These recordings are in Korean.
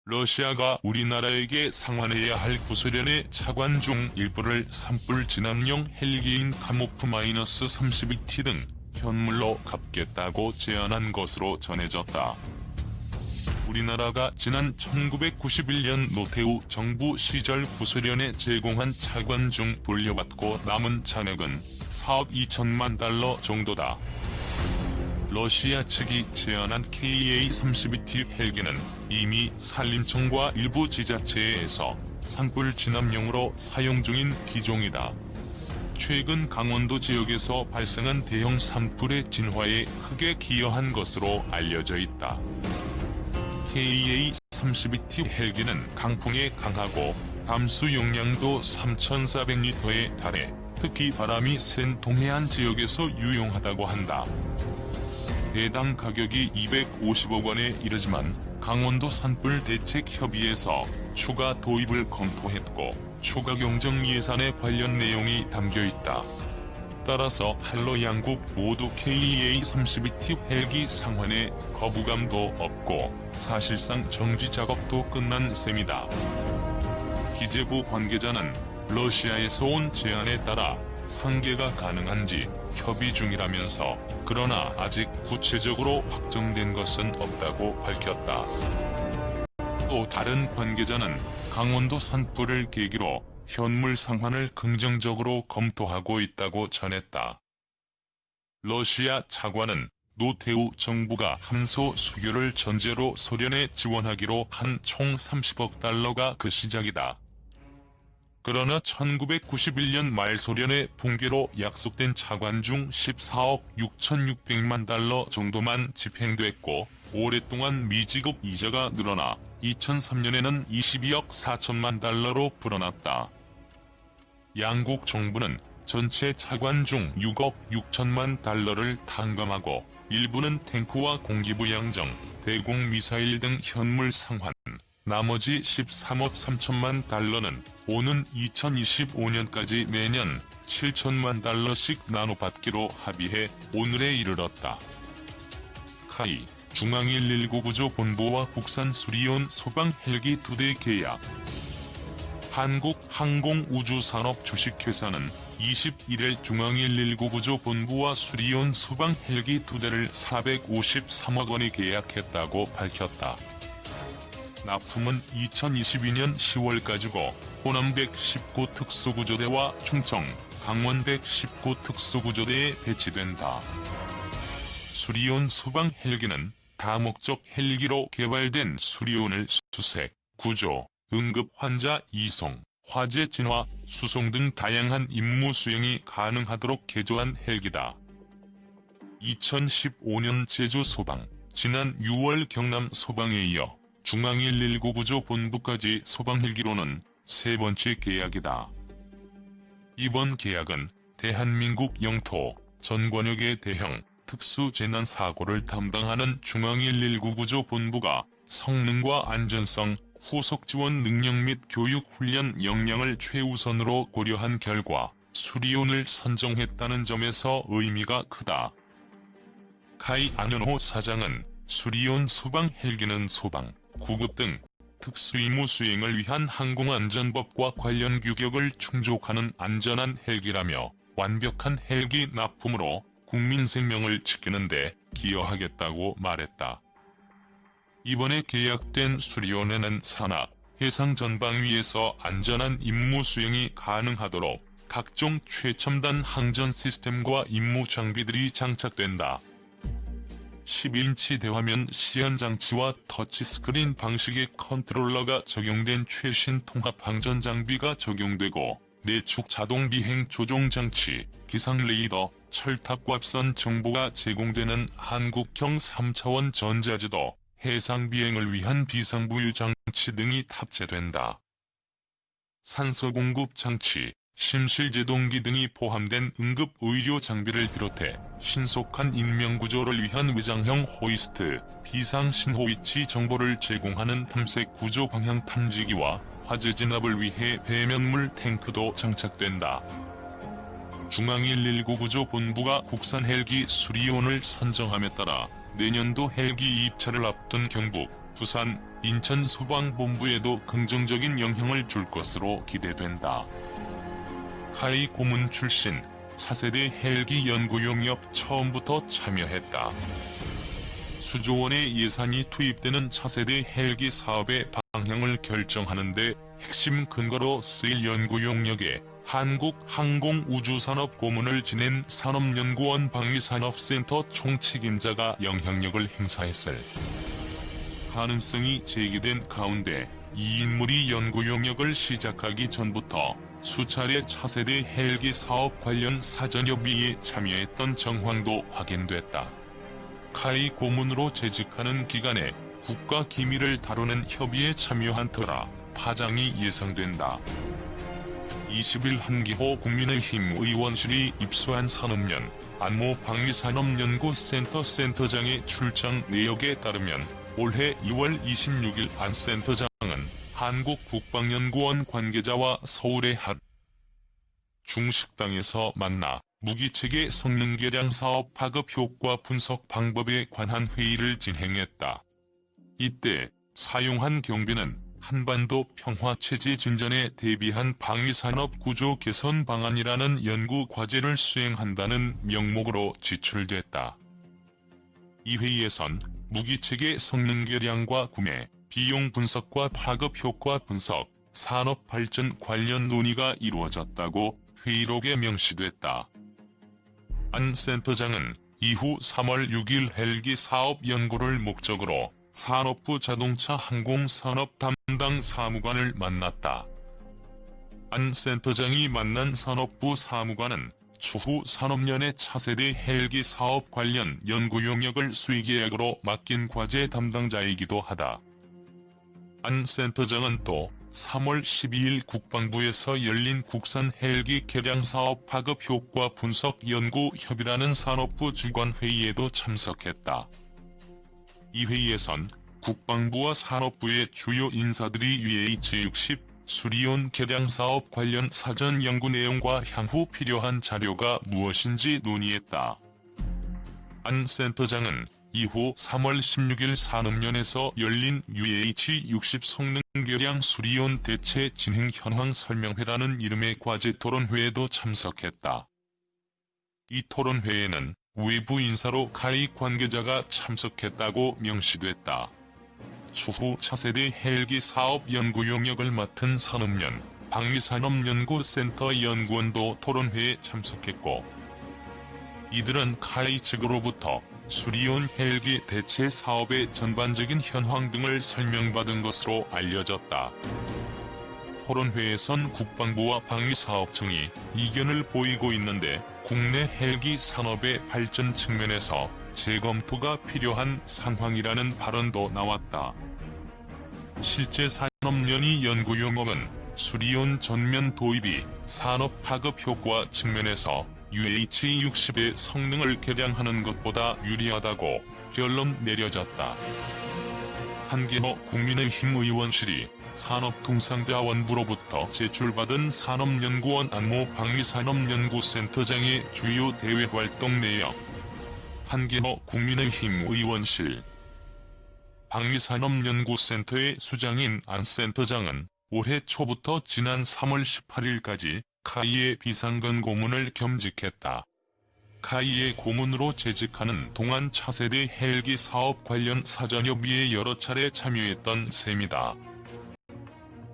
러시아가 우리나라에게 상환해야 할 구소련의 차관 중 일부를 산불 진압용 헬기인 카모프-32T 등 현물로 갚겠다고 제안한 것으로 전해졌다. 우리나라가 지난 1991년 노태우 정부 시절 구소련에 제공한 차관 중 돌려받고 남은 잔액은 4억 2천만 달러 정도다. 러시아 측이 제안한 KA-32T 헬기는 이미 산림청과 일부 지자체에서 산불 진압용으로 사용 중인 기종이다. 최근 강원도 지역에서 발생한 대형 산불의 진화에 크게 기여한 것으로 알려져 있다. KA-32T 헬기는 강풍에 강하고 담수 용량도 3,400리터에 달해 특히 바람이 센 동해안 지역에서 유용하다고 한다. 해당 가격이 250억 원에 이르지만 강원도 산불 대책 협의회에서 추가 도입을 검토했고 추가 경정 예산에 관련 내용이 담겨있다. 따라서 한러 양국 모두 KA-32T 헬기 상환에 거부감도 없고 사실상 정지 작업도 끝난 셈이다. 기재부 관계자는 러시아에서 온 제안에 따라 상계가 가능한지 협의 중이라면서 그러나 아직 구체적으로 확정된 것은 없다고 밝혔다. 또 다른 관계자는 강원도 산불을 계기로 현물 상환을 긍정적으로 검토하고 있다고 전했다. 러시아 차관은 노태우 정부가 함소 수교를 전제로 소련에 지원하기로 한 총 30억 달러가 그 시작이다. 그러나 1991년 말 소련의 붕괴로 약속된 차관 중 14억 6,600만 달러 정도만 집행됐고 오랫동안 미지급 이자가 늘어나 2003년에는 22억 4천만 달러로 불어났다. 양국 정부는 전체 차관 중 6억 6천만 달러를 탕감하고 일부는 탱크와 공기부 양정, 대공 미사일 등 현물 상환, 나머지 13억 3천만 달러는 오는 2025년까지 매년 7천만 달러씩 나눠받기로 합의해 오늘에 이르렀다. 카이 중앙119 구조본부와 국산 수리온 소방 헬기 2대 계약. 한국항공우주산업 주식회사는 21일 중앙119 구조본부와 수리온 소방 헬기 2대를 453억 원에 계약했다고 밝혔다. 납품은 2022년 10월까지고 호남 119 특수구조대와 충청, 강원 119 특수구조대에 배치된다. 수리온 소방 헬기는 다목적 헬기로 개발된 수리온을 수색, 구조, 응급 환자 이송, 화재 진화, 수송 등 다양한 임무 수행이 가능하도록 개조한 헬기다. 2015년 제주 소방, 지난 6월 경남 소방에 이어 중앙119 구조본부까지 소방헬기로는 세 번째 계약이다. 이번 계약은 대한민국 영토 전 권역의 대형 특수재난사고를 담당하는 중앙119 구조본부가 성능과 안전성, 후속 지원 능력 및 교육 훈련 역량을 최우선으로 고려한 결과 수리온을 선정했다는 점에서 의미가 크다. 카이 안현호 사장은 수리온 소방 헬기는 소방, 구급 등 특수임무 수행을 위한 항공안전법과 관련 규격을 충족하는 안전한 헬기라며 완벽한 헬기 납품으로 국민 생명을 지키는 데 기여하겠다고 말했다. 이번에 계약된 수리온에는 산하, 해상 전방위에서 안전한 임무 수행이 가능하도록 각종 최첨단 항전 시스템과 임무 장비들이 장착된다. 12인치 대화면 시연 장치와 터치스크린 방식의 컨트롤러가 적용된 최신 통합 항전 장비가 적용되고 내축 자동 비행 조종 장치, 기상 레이더, 철탑 곽선 정보가 제공되는 한국형 3차원 전자지도, 해상 비행을 위한 비상부유 장치 등이 탑재된다. 산소 공급 장치, 심실 제동기 등이 포함된 응급 의료 장비를 비롯해 신속한 인명구조를 위한 외장형 호이스트, 비상 신호 위치 정보를 제공하는 탐색 구조 방향 탐지기와 화재 진압을 위해 배면물 탱크도 장착된다. 중앙119 구조본부가 국산 헬기 수리온을 선정함에 따라 내년도 헬기 입찰을 앞둔 경북, 부산, 인천 소방본부에도 긍정적인 영향을 줄 것으로 기대된다. 카이 고문 출신, 차세대 헬기 연구 용역 처음부터 참여했다. 수조 원의 예산이 투입되는 차세대 헬기 사업의 방향을 결정하는 데 핵심 근거로 쓰일 연구 용역에 한국항공우주산업 고문을 지낸 산업연구원 방위산업센터 총책임자가 영향력을 행사했을 가능성이 제기된 가운데 이 인물이 연구 용역을 시작하기 전부터 수차례 차세대 헬기 사업 관련 사전협의에 참여했던 정황도 확인됐다. 카이 고문으로 재직하는 기간에 국가 기밀을 다루는 협의에 참여한 터라 파장이 예상된다. 20일 한기호 국민의힘 의원실이 입수한 산업연 안모 방위산업연구센터 센터장의 출장 내역에 따르면 올해 2월 26일 안 센터장은 한국국방연구원 관계자와 서울의 한 중식당에서 만나 무기체계 성능 개량 사업 파급 효과 분석 방법에 관한 회의를 진행했다. 이때 사용한 경비는 한반도 평화체제 진전에 대비한 방위산업 구조 개선 방안이라는 연구 과제를 수행한다는 명목으로 지출됐다. 이 회의에선 무기체계 성능 개량과 구매, 비용 분석과 파급 효과 분석, 산업 발전 관련 논의가 이루어졌다고 회의록에 명시됐다. 안 센터장은 이후 3월 6일 헬기 사업 연구를 목적으로 산업부 자동차 항공산업 담당 사무관을 만났다. 안 센터장이 만난 산업부 사무관은 추후 산업연의 차세대 헬기 사업 관련 연구 용역을 수의계약으로 맡긴 과제 담당자이기도 하다. 안 센터장은 또 3월 12일 국방부에서 열린 국산 헬기 개량 사업 파급 효과 분석 연구 협의라는 산업부 주관 회의에도 참석했다. 이 회의에선 국방부와 산업부의 주요 인사들이 UH-60 수리온 개량 사업 관련 사전 연구 내용과 향후 필요한 자료가 무엇인지 논의했다. 안 센터장은 이후 3월 16일 산업연에서 열린 UH-60 성능 개량 수리온 대체 진행 현황 설명회라는 이름의 과제 토론회에도 참석했다. 이 토론회에는 외부 인사로 카이 관계자가 참석했다고 명시됐다. 추후 차세대 헬기 사업 연구 용역을 맡은 산업연, 방위산업연구센터 연구원도 토론회에 참석했고, 이들은 카이 측으로부터 수리온 헬기 대체 사업의 전반적인 현황 등을 설명받은 것으로 알려졌다. 토론회에선 국방부와 방위사업청이 이견을 보이고 있는데 국내 헬기 산업의 발전 측면에서 재검토가 필요한 상황이라는 발언도 나왔다. 실제 산업연이 연구 용역은 수리온 전면 도입이 산업 파급 효과 측면에서 UH-60의 성능을 개량하는 것보다 유리하다고 결론 내려졌다. 한기호 국민의힘 의원실이 산업통상자원부로부터 제출받은 산업연구원 안모 방위산업연구센터장의 주요 대외활동 내역. 한기호 국민의힘 의원실 방위산업연구센터의 수장인 안 센터장은 올해 초부터 지난 3월 18일까지 카이의 비상근 고문을 겸직했다. 카이의 고문으로 재직하는 동안 차세대 헬기 사업 관련 사전협의에 여러 차례 참여했던 셈이다.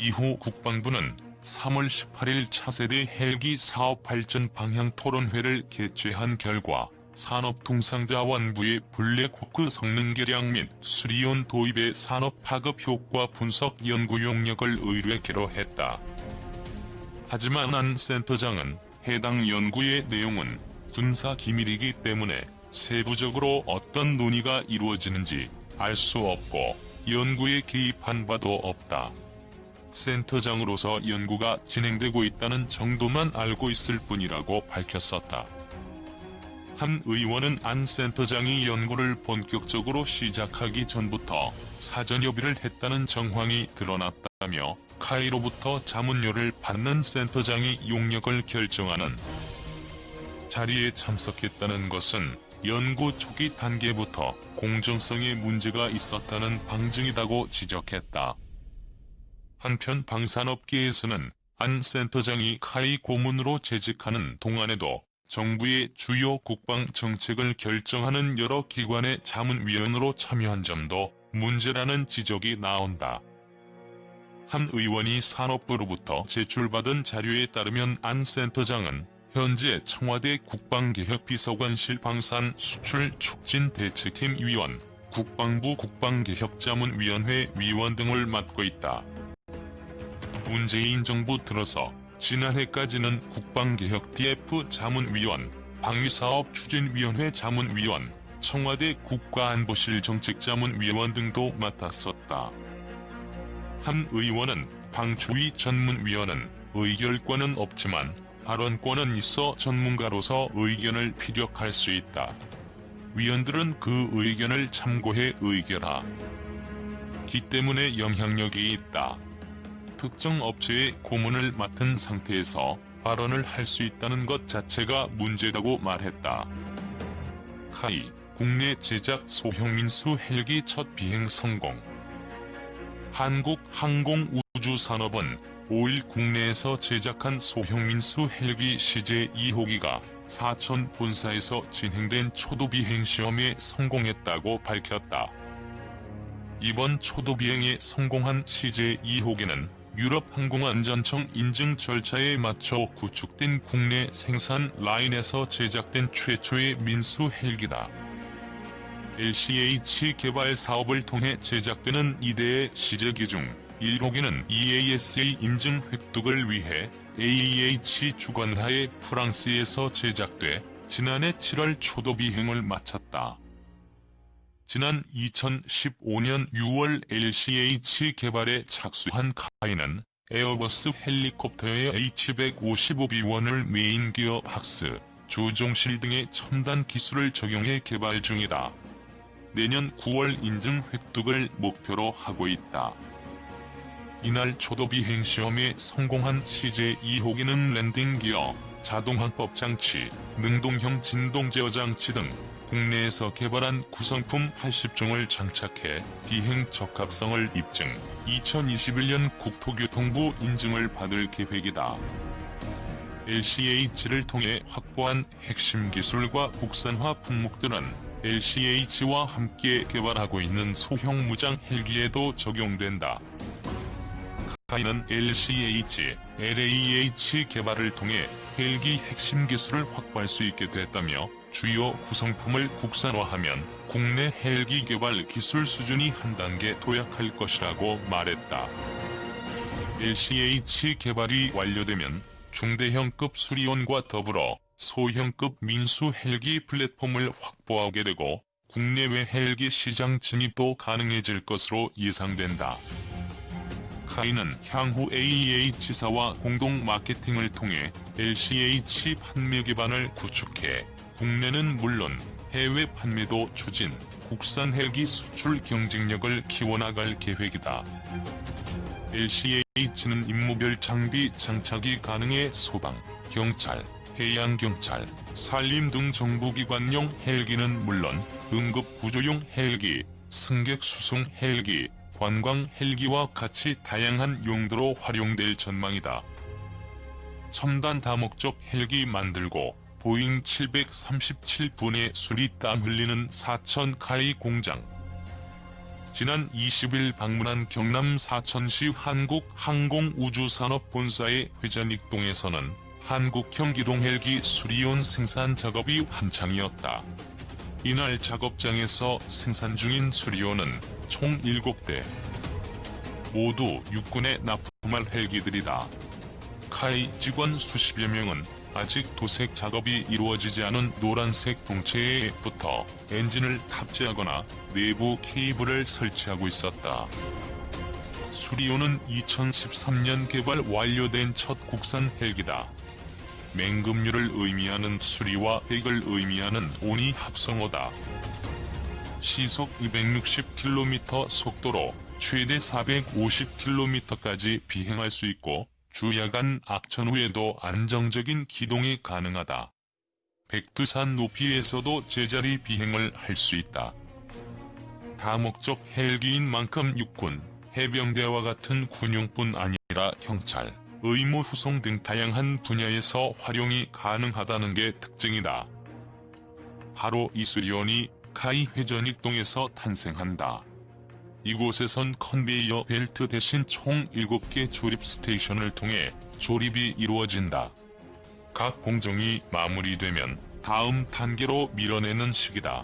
이후 국방부는 3월 18일 차세대 헬기 사업 발전 방향 토론회를 개최한 결과 산업통상자원부의 블랙호크 성능 개량 및 수리온 도입의 산업 파급 효과 분석 연구 용역을 의뢰하기로 했다. 하지만 안 센터장은 해당 연구의 내용은 군사 기밀이기 때문에 세부적으로 어떤 논의가 이루어지는지 알 수 없고 연구에 개입한 바도 없다. 센터장으로서 연구가 진행되고 있다는 정도만 알고 있을 뿐이라고 밝혔었다. 한 의원은 안 센터장이 연구를 본격적으로 시작하기 전부터 사전협의를 했다는 정황이 드러났다며 카이로부터 자문료를 받는 센터장이 용역을 결정하는 자리에 참석했다는 것은 연구 초기 단계부터 공정성에 문제가 있었다는 방증이라고 지적했다. 한편 방산업계에서는 안 센터장이 카이 고문으로 재직하는 동안에도 정부의 주요 국방 정책을 결정하는 여러 기관의 자문위원으로 참여한 점도 문제라는 지적이 나온다. 한 의원이 산업부로부터 제출받은 자료에 따르면 안 센터장은 현재 청와대 국방개혁비서관실 방산 수출 촉진 대책팀 위원, 국방부 국방개혁자문위원회 위원 등을 맡고 있다. 문재인 정부 들어서 지난해까지는 국방개혁 DF 자문위원, 방위사업추진위원회 자문위원, 청와대 국가안보실 정책자문위원 등도 맡았었다. 한 의원은 방추위 전문위원은 의결권은 없지만 발언권은 있어 전문가로서 의견을 피력할 수 있다. 위원들은 그 의견을 참고해 의결하기 때문에 영향력이 있다. 특정 업체의 고문을 맡은 상태에서 발언을 할 수 있다는 것 자체가 문제라고 말했다. 카이, 국내 제작 소형 민수 헬기 첫 비행 성공. 한국항공우주산업은 5일 국내에서 제작한 소형 민수 헬기 CJ2호기가 사천 본사에서 진행된 초도비행 시험에 성공했다고 밝혔다. 이번 초도비행에 성공한 CJ2호기는 유럽항공안전청 인증 절차에 맞춰 구축된 국내 생산 라인에서 제작된 최초의 민수 헬기다. LCH 개발 사업을 통해 제작되는 2대의 CJ 중 1호기는 EASA 인증 획득을 위해 AEH 주관하에 프랑스에서 제작돼 지난해 7월 초도 비행을 마쳤다. 지난 2015년 6월 LCH 개발에 착수한 카이는 에어버스 헬리콥터의 H155B원을 메인 기어 박스, 조종실 등의 첨단 기술을 적용해 개발 중이다. 내년 9월 인증 획득을 목표로 하고 있다. 이날 초도 비행 시험에 성공한 CJ2호기는 랜딩 기어, 자동항법 장치, 능동형 진동 제어 장치 등 국내에서 개발한 구성품 80종을 장착해 비행 적합성을 입증, 2021년 국토교통부 인증을 받을 계획이다. LCH를 통해 확보한 핵심 기술과 국산화 품목들은 LCH와 함께 개발하고 있는 소형 무장 헬기에도 적용된다. 카이는 LCH, LAH 개발을 통해 헬기 핵심 기술을 확보할 수 있게 됐다며 주요 구성품을 국산화하면 국내 헬기 개발 기술 수준이 한 단계 도약할 것이라고 말했다. LCH 개발이 완료되면 중대형급 수리온과 더불어 소형급 민수 헬기 플랫폼을 확보하게 되고 국내외 헬기 시장 진입도 가능해질 것으로 예상된다. 카이는 향후 AEH사와 공동 마케팅을 통해 LCH 판매 기반을 구축해 국내는 물론 해외 판매도 추진, 국산 헬기 수출 경쟁력을 키워나갈 계획이다. LCH는 임무별 장비 장착이 가능해 소방, 경찰, 해양경찰, 산림 등 정부기관용 헬기는 물론 응급구조용 헬기, 승객 수송 헬기, 관광 헬기와 같이 다양한 용도로 활용될 전망이다. 첨단 다목적 헬기 만들고 보잉 737분의 수리 땀 흘리는 사천 카이 공장. 지난 20일 방문한 경남 사천시 한국항공우주산업본사의 회전익동에서는 한국형 기동 헬기 수리온 생산 작업이 한창이었다. 이날 작업장에서 생산 중인 수리온은 총 7대. 모두 육군에 납품할 헬기들이다. 카이 직원 수십여 명은 아직 도색 작업이 이루어지지 않은 노란색 동체에 붙어 엔진을 탑재하거나 내부 케이블을 설치하고 있었다. 수리온은 2013년 개발 완료된 첫 국산 헬기다. 맹금류를 의미하는 수리와 백을 의미하는 온이 합성어다. 시속 260km 속도로 최대 450km까지 비행할 수 있고 주야간 악천 후에도 안정적인 기동이 가능하다. 백두산 높이에서도 제자리 비행을 할 수 있다. 다목적 헬기인 만큼 육군, 해병대와 같은 군용뿐 아니라 경찰, 의무 후송 등 다양한 분야에서 활용이 가능하다는 게 특징이다. 바로 이 수리온이 카이 회전익동에서 탄생한다. 이곳에선 컨베이어 벨트 대신 총 7개 조립 스테이션을 통해 조립이 이루어진다. 각 공정이 마무리되면 다음 단계로 밀어내는 시기다.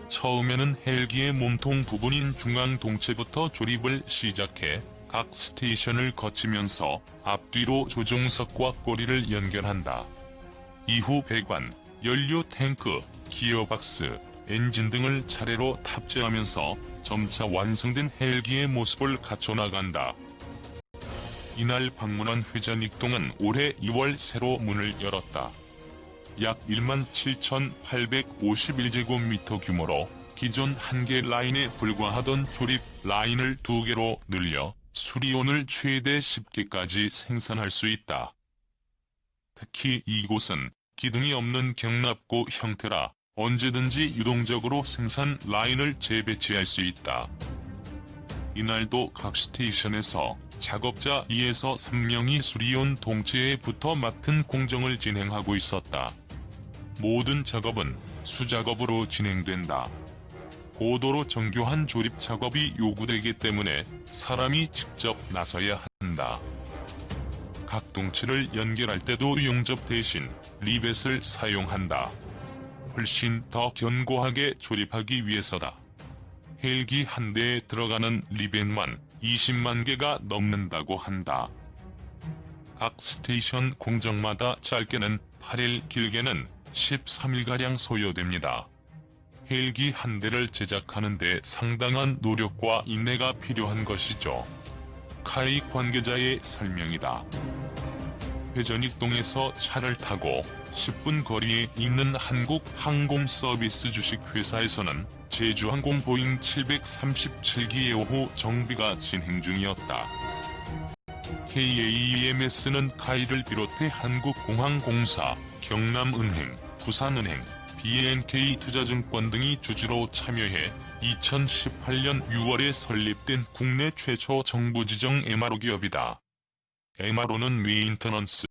처음에는 헬기의 몸통 부분인 중앙 동체부터 조립을 시작해 각 스테이션을 거치면서 앞뒤로 조종석과 꼬리를 연결한다. 이후 배관, 연료 탱크, 기어박스, 엔진 등을 차례로 탑재하면서 점차 완성된 헬기의 모습을 갖춰나간다. 이날 방문한 회전익동은 올해 2월 새로 문을 열었다. 약 17,851제곱미터 규모로 기존 1개 라인에 불과하던 조립 라인을 2개로 늘려 수리온을 최대 10개까지 생산할 수 있다. 특히 이곳은 기둥이 없는 경납고 형태라 언제든지 유동적으로 생산 라인을 재배치할 수 있다. 이날도 각 스테이션에서 작업자 2에서 3명이 수리온 동체에 붙어 맡은 공정을 진행하고 있었다. 모든 작업은 수작업으로 진행된다. 고도로 정교한 조립 작업이 요구되기 때문에 사람이 직접 나서야 한다. 각 동체를 연결할 때도 용접 대신 리벳을 사용한다. 훨씬 더 견고하게 조립하기 위해서다. 헬기 한 대에 들어가는 리벳만 20만 개가 넘는다고 한다. 각 스테이션 공정마다 짧게는 8일, 길게는 13일가량 소요됩니다. 헬기 한 대를 제작하는 데 상당한 노력과 인내가 필요한 것이죠. 카이 관계자의 설명이다. 회전익동에서 차를 타고 10분 거리에 있는 한국항공서비스 주식회사에서는 제주항공 보잉 737기의 오후 정비가 진행 중이었다. KAEMS는 카이를 비롯해 한국공항공사, 경남은행, 부산은행, BNK투자증권 등이 주주로 참여해 2018년 6월에 설립된 국내 최초 정부 지정 MRO 기업이다. MRO는 메인터넌스,